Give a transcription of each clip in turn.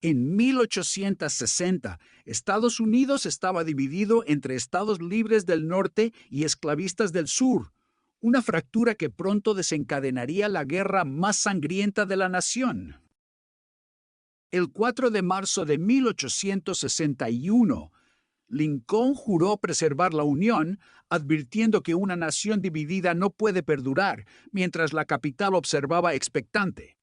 En 1860, Estados Unidos estaba dividido entre estados libres del norte y esclavistas del sur, una fractura que pronto desencadenaría la guerra más sangrienta de la nación. El 4 de marzo de 1861, Lincoln juró preservar la Unión, advirtiendo que una nación dividida no puede perdurar, mientras la capital observaba expectante.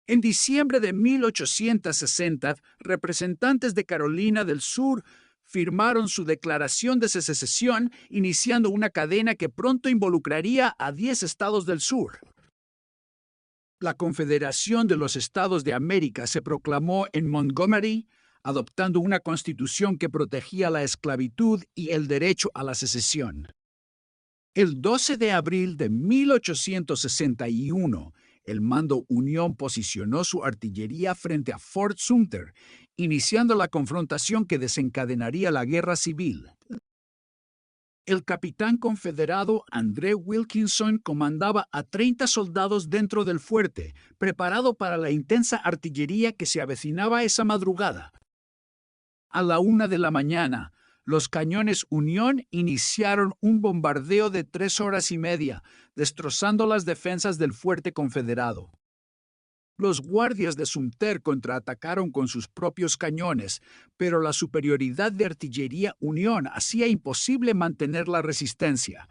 En diciembre de 1860, representantes de Carolina del Sur firmaron su declaración de secesión, iniciando una cadena que pronto involucraría a 10 estados del sur. La Confederación de los Estados de América se proclamó en Montgomery, adoptando una constitución que protegía la esclavitud y el derecho a la secesión. El 12 de abril de 1861, el mando Unión posicionó su artillería frente a Fort Sumter, iniciando la confrontación que desencadenaría la guerra civil. El capitán confederado Andrew Wilkinson comandaba a 30 soldados dentro del fuerte, preparado para la intensa artillería que se avecinaba esa madrugada. A la 1 de la mañana, los cañones Unión iniciaron un bombardeo de 3 horas y media, destrozando las defensas del fuerte confederado. Los guardias de Sumter contraatacaron con sus propios cañones, pero la superioridad de artillería Unión hacía imposible mantener la resistencia.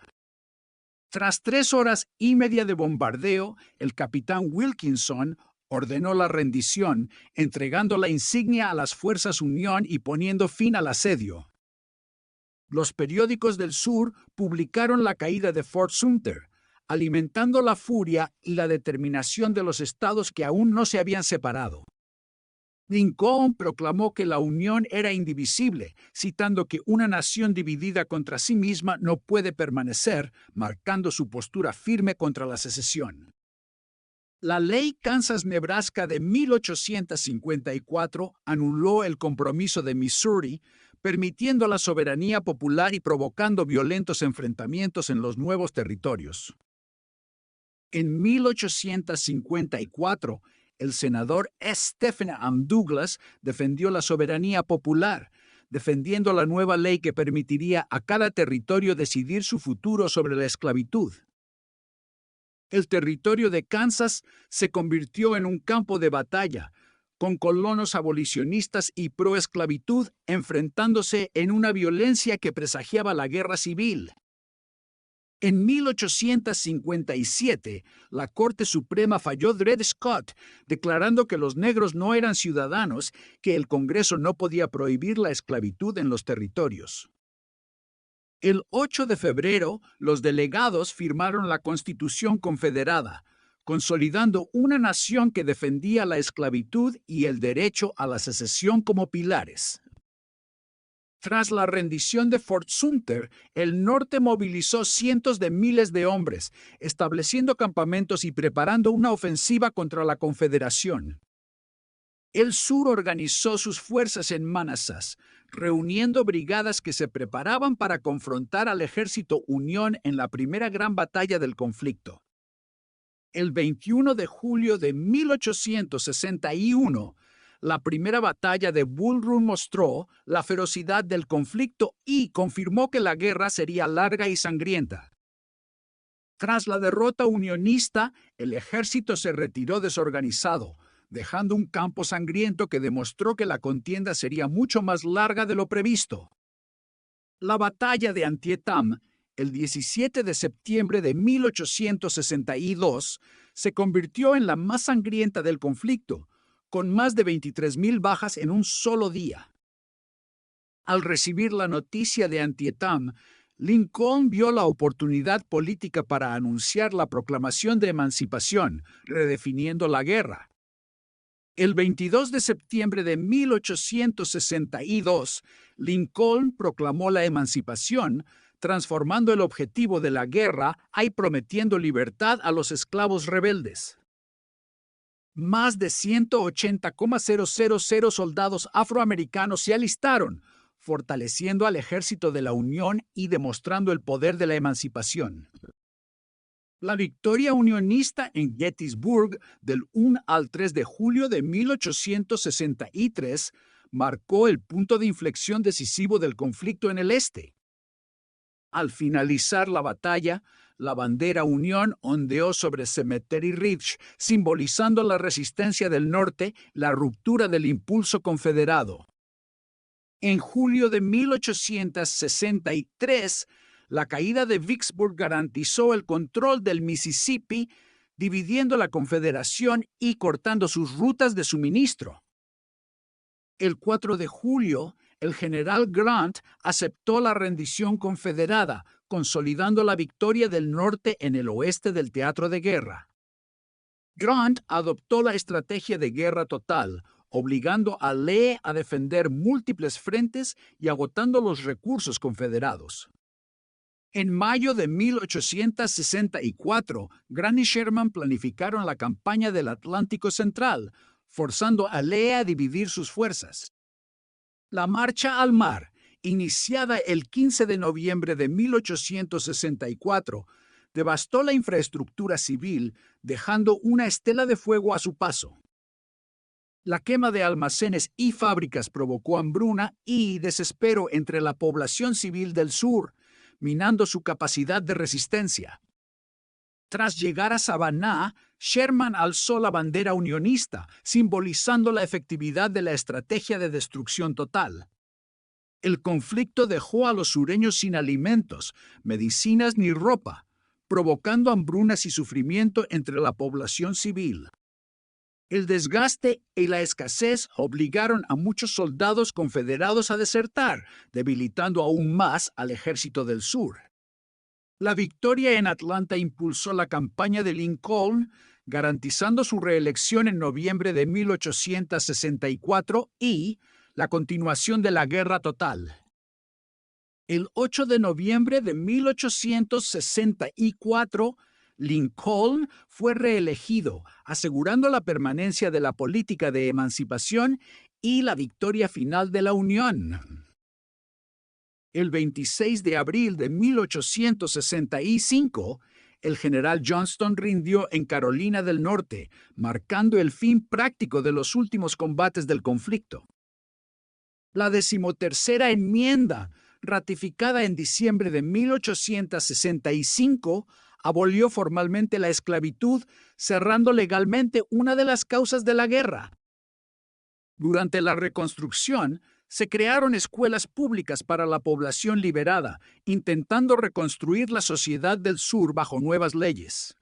Tras 3 horas y media de bombardeo, el capitán Wilkinson ordenó la rendición, entregando la insignia a las fuerzas Unión y poniendo fin al asedio. Los periódicos del sur publicaron la caída de Fort Sumter, alimentando la furia y la determinación de los estados que aún no se habían separado. Lincoln proclamó que la Unión era indivisible, citando que una nación dividida contra sí misma no puede permanecer, marcando su postura firme contra la secesión. La Ley Kansas-Nebraska de 1854 anuló el compromiso de Missouri, permitiendo la soberanía popular y provocando violentos enfrentamientos en los nuevos territorios. En 1854, el senador Stephen M. Douglas defendió la soberanía popular, defendiendo la nueva ley que permitiría a cada territorio decidir su futuro sobre la esclavitud. El territorio de Kansas se convirtió en un campo de batalla, con colonos abolicionistas y pro-esclavitud enfrentándose en una violencia que presagiaba la guerra civil. En 1857, la Corte Suprema falló Dred Scott, declarando que los negros no eran ciudadanos, que el Congreso no podía prohibir la esclavitud en los territorios. El 8 de febrero, los delegados firmaron la Constitución Confederada, consolidando una nación que defendía la esclavitud y el derecho a la secesión como pilares. Tras la rendición de Fort Sumter, el norte movilizó cientos de miles de hombres, estableciendo campamentos y preparando una ofensiva contra la Confederación. El sur organizó sus fuerzas en Manassas, reuniendo brigadas que se preparaban para confrontar al ejército Unión en la primera gran batalla del conflicto. El 21 de julio de 1861, la primera batalla de Bull Run mostró la ferocidad del conflicto y confirmó que la guerra sería larga y sangrienta. Tras la derrota unionista, el ejército se retiró desorganizado, dejando un campo sangriento que demostró que la contienda sería mucho más larga de lo previsto. La batalla de Antietam, el 17 de septiembre de 1862, se convirtió en la más sangrienta del conflicto, con más de 23,000 bajas en un solo día. Al recibir la noticia de Antietam, Lincoln vio la oportunidad política para anunciar la proclamación de emancipación, redefiniendo la guerra. El 22 de septiembre de 1862, Lincoln proclamó la emancipación, transformando el objetivo de la guerra y prometiendo libertad a los esclavos rebeldes. Más de 180,000 soldados afroamericanos se alistaron, fortaleciendo al ejército de la Unión y demostrando el poder de la emancipación. La victoria unionista en Gettysburg del 1 al 3 de julio de 1863 marcó el punto de inflexión decisivo del conflicto en el este. Al finalizar la batalla, la bandera Unión ondeó sobre Cemetery Ridge, simbolizando la resistencia del norte, la ruptura del impulso confederado. En julio de 1863, la caída de Vicksburg garantizó el control del Mississippi, dividiendo la Confederación y cortando sus rutas de suministro. El 4 de julio, el general Grant aceptó la rendición confederada, consolidando la victoria del norte en el oeste del teatro de guerra. Grant adoptó la estrategia de guerra total, obligando a Lee a defender múltiples frentes y agotando los recursos confederados. En mayo de 1864, Grant y Sherman planificaron la campaña del Atlántico Central, forzando a Lee a dividir sus fuerzas. La marcha al mar, iniciada el 15 de noviembre de 1864, devastó la infraestructura civil, dejando una estela de fuego a su paso. La quema de almacenes y fábricas provocó hambruna y desespero entre la población civil del sur, minando su capacidad de resistencia. Tras llegar a Savannah, Sherman alzó la bandera unionista, simbolizando la efectividad de la estrategia de destrucción total. El conflicto dejó a los sureños sin alimentos, medicinas ni ropa, provocando hambrunas y sufrimiento entre la población civil. El desgaste y la escasez obligaron a muchos soldados confederados a desertar, debilitando aún más al ejército del sur. La victoria en Atlanta impulsó la campaña de Lincoln, garantizando su reelección en noviembre de 1864 y la continuación de la guerra total. El 8 de noviembre de 1864, Lincoln fue reelegido, asegurando la permanencia de la política de emancipación y la victoria final de la Unión. El 26 de abril de 1865, el general Johnston rindió en Carolina del Norte, marcando el fin práctico de los últimos combates del conflicto. La 13ª enmienda, ratificada en diciembre de 1865, abolió formalmente la esclavitud, cerrando legalmente una de las causas de la guerra. Durante la reconstrucción, se crearon escuelas públicas para la población liberada, intentando reconstruir la sociedad del sur bajo nuevas leyes.